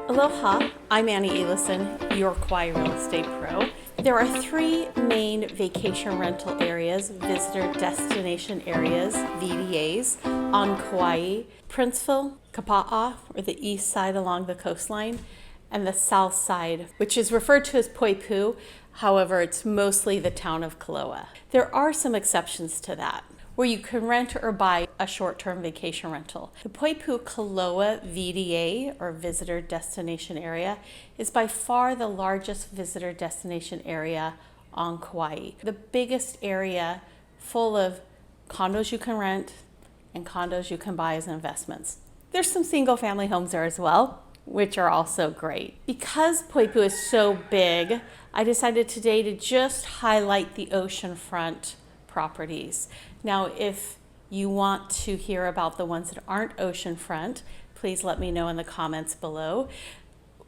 Aloha, I'm Annie Elison, your Kauai real estate pro. There are three main vacation rental areas, visitor destination areas, VDAs, on Kauai: Princeville, Kapa'a, or the east side along the coastline, and the south side, which is referred to as Poipu. However, it's mostly the town of Kaloa. There are some exceptions to that, where you can rent or buy a short-term vacation rental. The Poipu Kaloa VDA, or Visitor Destination Area, is by far the largest visitor destination area on Kauai. The biggest area full of condos you can rent and condos you can buy as investments. There's some single-family homes there as well, which are also great. Because Poipu is so big, I decided today to just highlight the oceanfront properties. Now, if you want to hear about the ones that aren't oceanfront, please let me know in the comments below.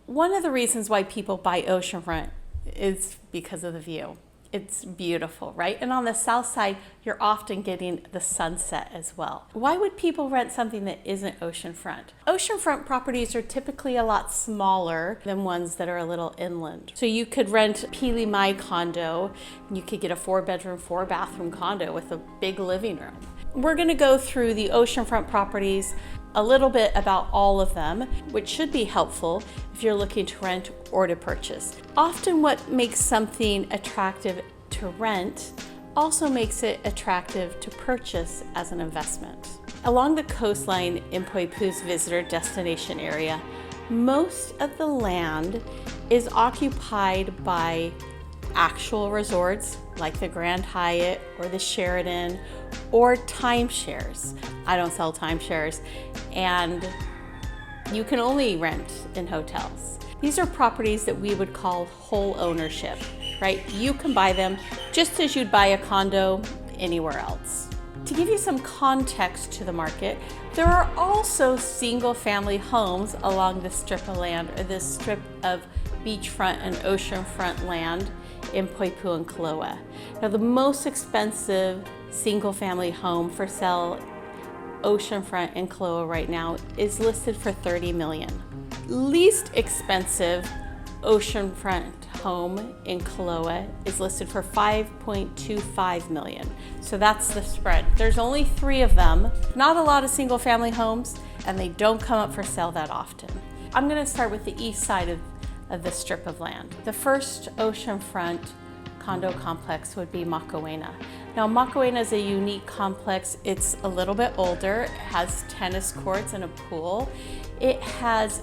One of the reasons why people buy oceanfront is because of the view. It's beautiful, right? And on the south side, you're often getting the sunset as well. Why would people rent something that isn't oceanfront? Oceanfront properties are typically a lot smaller than ones that are a little inland. So you could rent a Pili Mai condo, and you could get a 4-bedroom, 4-bathroom condo with a big living room. We're gonna go through the oceanfront properties, a little bit about all of them, which should be helpful if you're looking to rent or to purchase. Often what makes something attractive to rent also makes it attractive to purchase as an investment. Along the coastline in Poipu's visitor destination area, most of the land is occupied by actual resorts like the Grand Hyatt or the Sheraton, or timeshares. I don't sell timeshares, and you can only rent in hotels. These are properties that we would call whole ownership, right? You can buy them just as you'd buy a condo anywhere else. To give you some context to the market, there are also single-family homes along this strip of land, or this strip of beachfront and oceanfront land in Poipu and Kaloa. Now, the most expensive single-family home for sale oceanfront in Kaloa right now is listed for $30 million. Least expensive oceanfront home in Kaloa is listed for $5.25 million. So that's the spread. There's only 3 of them, not a lot of single-family homes, and they don't come up for sale that often. I'm gonna start with the east side of the strip of land. The first oceanfront condo complex would be Makahuena. Now, Makahuena is a unique complex. It's a little bit older. It has tennis courts and a pool. It has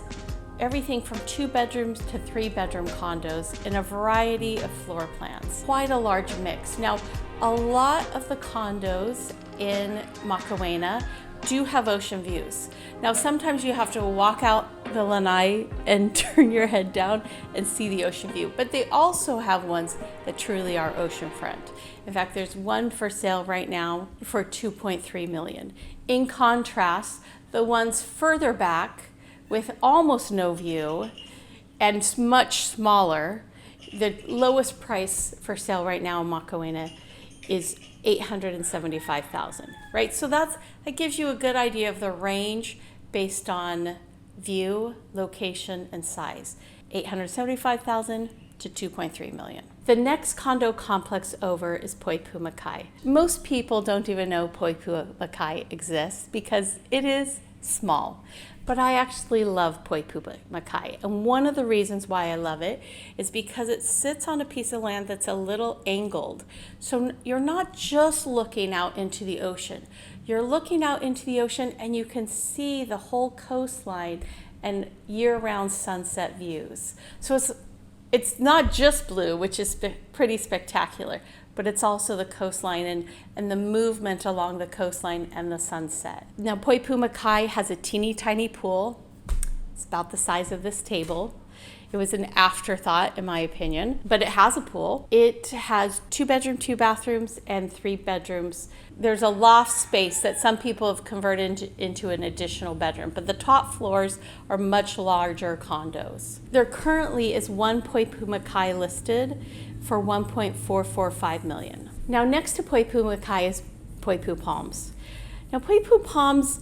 everything from 2 bedrooms to 3-bedroom condos in a variety of floor plans. Quite a large mix. Now, a lot of the condos in Makahuena do have ocean views. Now, sometimes you have to walk out the lanai and turn your head down and see the ocean view, but they also have ones that truly are oceanfront. In fact, there's one for sale right now for $2.3 million. In contrast, the ones further back with almost no view and much smaller, the lowest price for sale right now in Makahuena is $875,000, right? So that gives you a good idea of the range based on view, location, and size. $875,000 to $2.3 million. The next condo complex over is Poipu Makai. Most people don't even know Poipu Makai exists because it is small. But I actually love Poipu Makai, and one of the reasons why I love it is because it sits on a piece of land that's a little angled. So you're not just looking out into the ocean. You're looking out into the ocean and you can see the whole coastline and year-round sunset views. So it's not just blue, which is pretty spectacular, but it's also the coastline and the movement along the coastline and the sunset. Now, Poipu Makai has a teeny tiny pool. It's about the size of this table. It was an afterthought, in my opinion, but it has a pool. It has 2-bedroom, 2 bathrooms, and 3 bedrooms. There's a loft space that some people have converted into an additional bedroom, but the top floors are much larger condos. There currently is one Poipu Makai listed for $1.445 million. Now, next to Poipu Makai is Poipu Palms. Now, Poipu Palms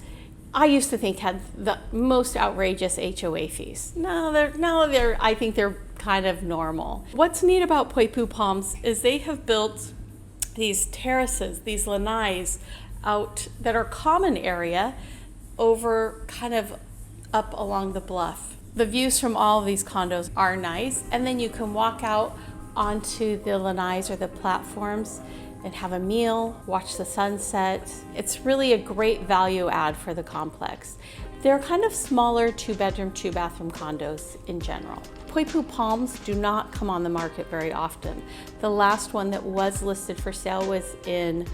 I used to think had the most outrageous HOA fees. I think they're kind of normal. What's neat about Poipu Palms is they have built these terraces, these lanais out that are common area over kind of up along the bluff. The views from all of these condos are nice, and then you can walk out onto the lanais or the platforms and have a meal, watch the sunset. It's really a great value add for the complex. They're kind of smaller 2-bedroom, 2-bathroom condos in general. Poipu Palms do not come on the market very often. The last one that was listed for sale was in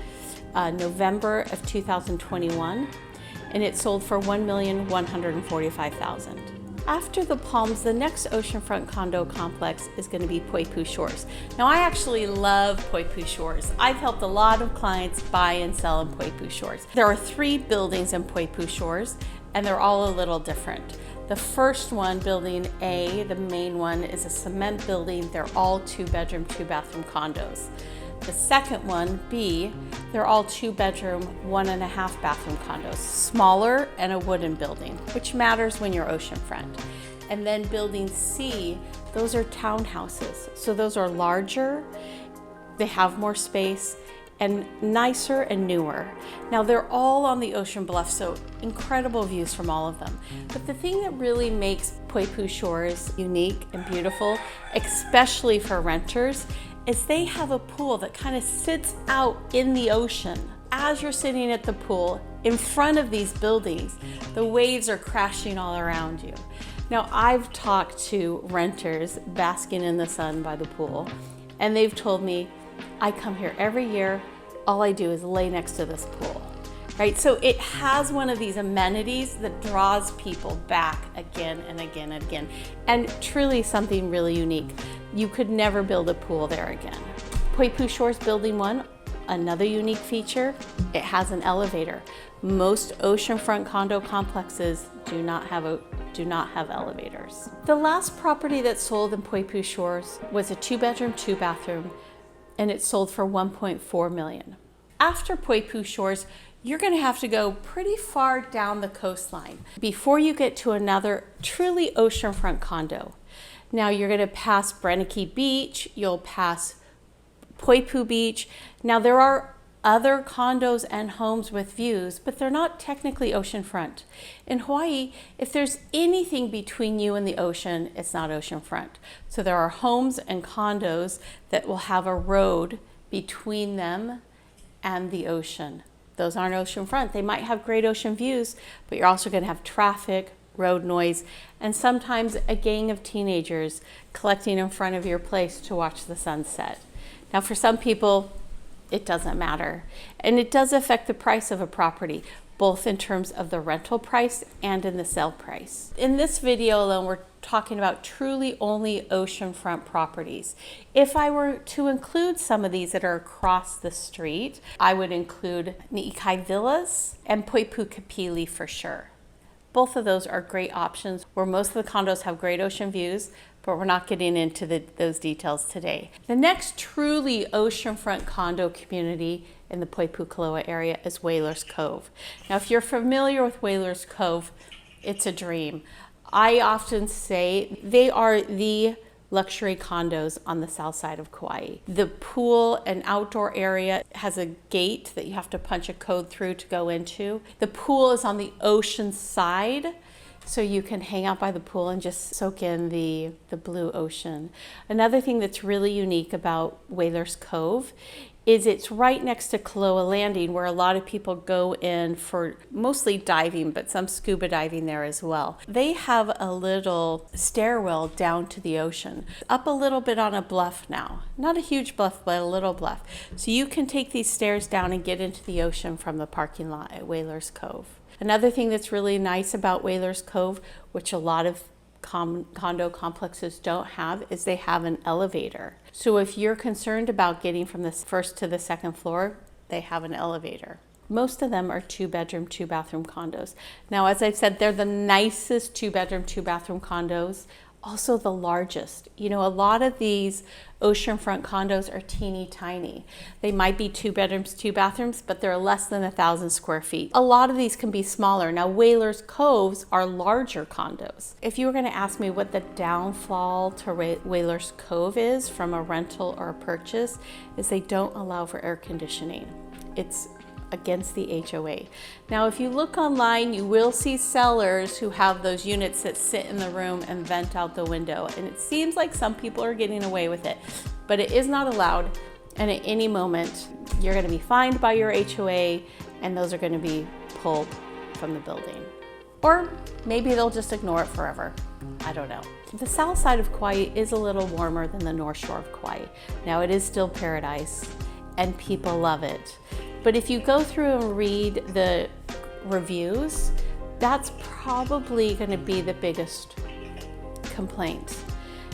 November of 2021, and it sold for $1,145,000. After the Palms, the next oceanfront condo complex is going to be Poipu Shores. Now, I actually love Poipu Shores. I've helped a lot of clients buy and sell in Poipu Shores. There are 3 buildings in Poipu Shores, and they're all a little different. The first one, building A, the main one, is a cement building. They're all 2-bedroom, 2-bathroom condos. The second one, B, they're all 2-bedroom, 1.5-bathroom condos, smaller and a wooden building, which matters when you're oceanfront. And then building C, those are townhouses. So those are larger, they have more space, and nicer and newer. Now they're all on the ocean bluff, so incredible views from all of them. But the thing that really makes Poipu Shores unique and beautiful, especially for renters, is they have a pool that kind of sits out in the ocean. As you're sitting at the pool, in front of these buildings, the waves are crashing all around you. Now, I've talked to renters basking in the sun by the pool, and they've told me, I come here every year, all I do is lay next to this pool, right? So it has one of these amenities that draws people back again and again and again, and truly something really unique. You could never build a pool there again. Poipu Shores Building 1, another unique feature, it has an elevator. Most oceanfront condo complexes do not have elevators. The last property that sold in Poipu Shores was a 2-bedroom, 2-bathroom, and it sold for $1.4 million. After Poipu Shores, you're going to have to go pretty far down the coastline before you get to another truly oceanfront condo. Now you're going to pass Brenneke Beach, you'll pass Poipu Beach. Now there are other condos and homes with views, but they're not technically oceanfront. In Hawaii, if there's anything between you and the ocean, it's not oceanfront. So there are homes and condos that will have a road between them and the ocean. Those aren't oceanfront. They might have great ocean views, but you're also going to have traffic, road noise, and sometimes a gang of teenagers collecting in front of your place to watch the sunset. Now, for some people, it doesn't matter. And it does affect the price of a property, both in terms of the rental price and in the sale price. In this video alone, we're talking about truly only oceanfront properties. If I were to include some of these that are across the street, I would include Ni'ikai Villas and Poipu Kapili for sure. Both of those are great options where most of the condos have great ocean views, but we're not getting into those details today. The next truly oceanfront condo community in the Poipu Kaloa area is Whalers Cove. Now, if you're familiar with Whalers Cove, it's a dream. I often say they are the luxury condos on the south side of Kauai. The pool and outdoor area has a gate that you have to punch a code through to go into. The pool is on the ocean side, so you can hang out by the pool and just soak in the blue ocean. Another thing that's really unique about Whalers Cove is it's right next to Kaloa Landing, where a lot of people go in for mostly diving, but some scuba diving there as well. They have a little stairwell down to the ocean, up a little bit on a bluff now. Not a huge bluff, but a little bluff. So you can take these stairs down and get into the ocean from the parking lot at Whalers Cove. Another thing that's really nice about Whalers Cove, which a lot of condo complexes don't have, is they have an elevator. So if you're concerned about getting from the first to the second floor, they have an elevator. Most of them are 2-bedroom, 2-bathroom condos. Now, as I've said, they're the nicest 2-bedroom, 2-bathroom condos also the largest. You know, a lot of these oceanfront condos are teeny tiny. They might be 2 bedrooms, 2 bathrooms, but they're less than 1,000 square feet. A lot of these can be smaller. Now, Whalers Coves are larger condos. If you were going to ask me what the downfall to Whalers Cove is from a rental or a purchase, is they don't allow for air conditioning. It's against the HOA. Now, if you look online, you will see sellers who have those units that sit in the room and vent out the window. And it seems like some people are getting away with it, but it is not allowed. And at any moment, you're gonna be fined by your HOA and those are gonna be pulled from the building. Or maybe they'll just ignore it forever. I don't know. The south side of Kauai is a little warmer than the north shore of Kauai. Now, it is still paradise and people love it. But if you go through and read the reviews, that's probably going to be the biggest complaint.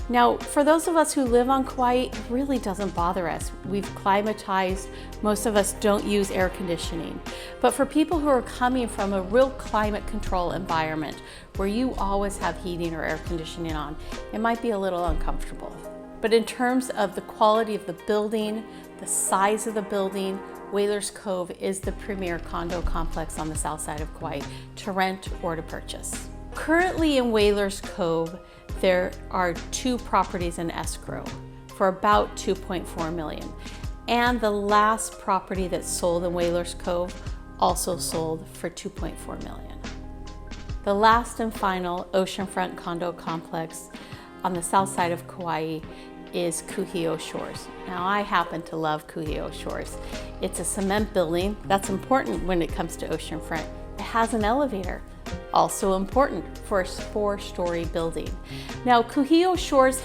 Now, for those of us who live on Kauai, it really doesn't bother us. We've climatized. Most of us don't use air conditioning. But for people who are coming from a real climate control environment where you always have heating or air conditioning on, it might be a little uncomfortable. But in terms of the quality of the building, the size of the building, Whalers Cove is the premier condo complex on the south side of Kauai to rent or to purchase. Currently in Whalers Cove, there are 2 properties in escrow for about $2.4 million. And the last property that sold in Whalers Cove also sold for $2.4 million. The last and final oceanfront condo complex on the south side of Kauai is Kuhio Shores. Now, I happen to love Kuhio Shores. It's a cement building. That's important when it comes to oceanfront. It has an elevator, also important for a 4-story building. Now, Kuhio Shores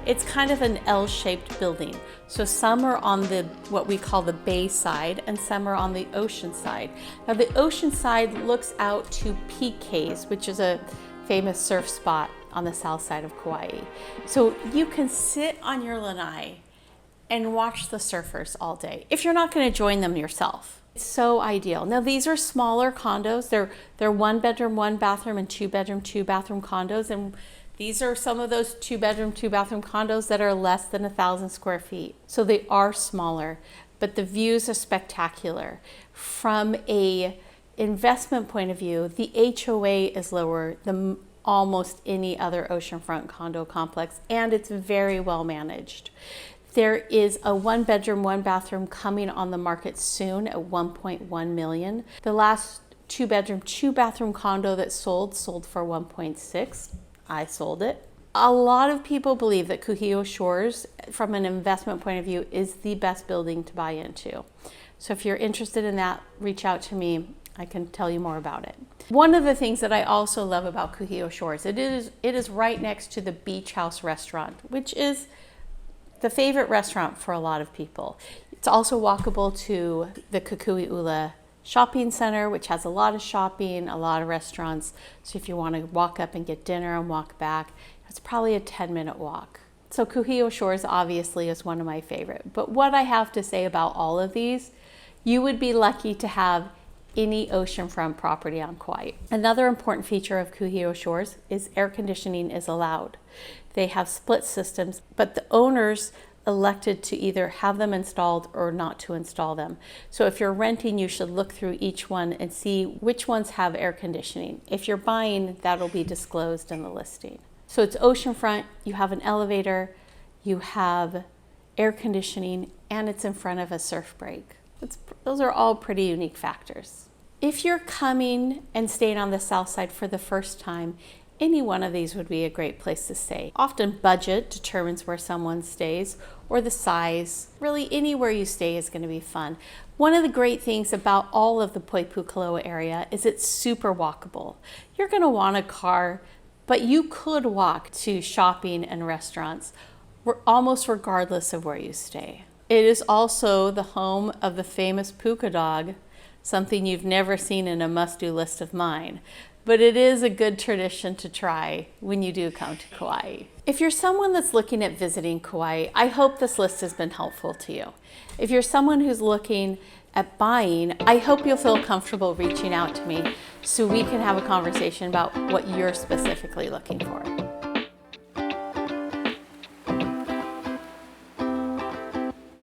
it's kind of an L-shaped building. So some are on what we call the bay side and some are on the ocean side. Now, the ocean side looks out to PK's, which is a famous surf spot on the south side of Kauai. So you can sit on your lanai and watch the surfers all day if you're not going to join them yourself. It's so ideal. Now, these are smaller condos. They're 1 bedroom, 1 bathroom and 2 bedroom, 2 bathroom condos. And these are some of those 2 bedroom, 2 bathroom condos that are less than 1,000 square feet. So they are smaller, but the views are spectacular. From a investment point of view, the HOA is lower than almost any other oceanfront condo complex, and it's very well managed. There is a 1 bedroom, 1 bathroom coming on the market soon at $1.1 million. The last 2 bedroom, 2 bathroom condo that sold for 1.6. I sold it. A lot of people believe that Kuhio Shores, from an investment point of view, is the best building to buy into. So if you're interested in that, reach out to me. I can tell you more about it. One of the things that I also love about Kuhio Shores, it is right next to the Beach House restaurant, which is the favorite restaurant for a lot of people. It's also walkable to the Kukui'ula shopping center, which has a lot of shopping, a lot of restaurants. So if you want to walk up and get dinner and walk back, it's probably a 10-minute walk. So Kuhio Shores obviously is one of my favorite. But what I have to say about all of these, you would be lucky to have any oceanfront property on Kauai. Another important feature of Kuhio Shores is air conditioning is allowed. They have split systems, but the owners elected to either have them installed or not to install them. So if you're renting, you should look through each one and see which ones have air conditioning. If you're buying, that'll be disclosed in the listing. So it's oceanfront, you have an elevator, you have air conditioning, and it's in front of a surf break. Those are all pretty unique factors. If you're coming and staying on the south side for the first time, any one of these would be a great place to stay. Often budget determines where someone stays or the size. Really, anywhere you stay is going to be fun. One of the great things about all of the Poipu Kaloa area is it's super walkable. You're going to want a car, but you could walk to shopping and restaurants almost regardless of where you stay. It is also the home of the famous puka dog, something you've never seen in a must-do list of mine. But it is a good tradition to try when you do come to Kauai. If you're someone that's looking at visiting Kauai, I hope this list has been helpful to you. If you're someone who's looking at buying, I hope you'll feel comfortable reaching out to me so we can have a conversation about what you're specifically looking for.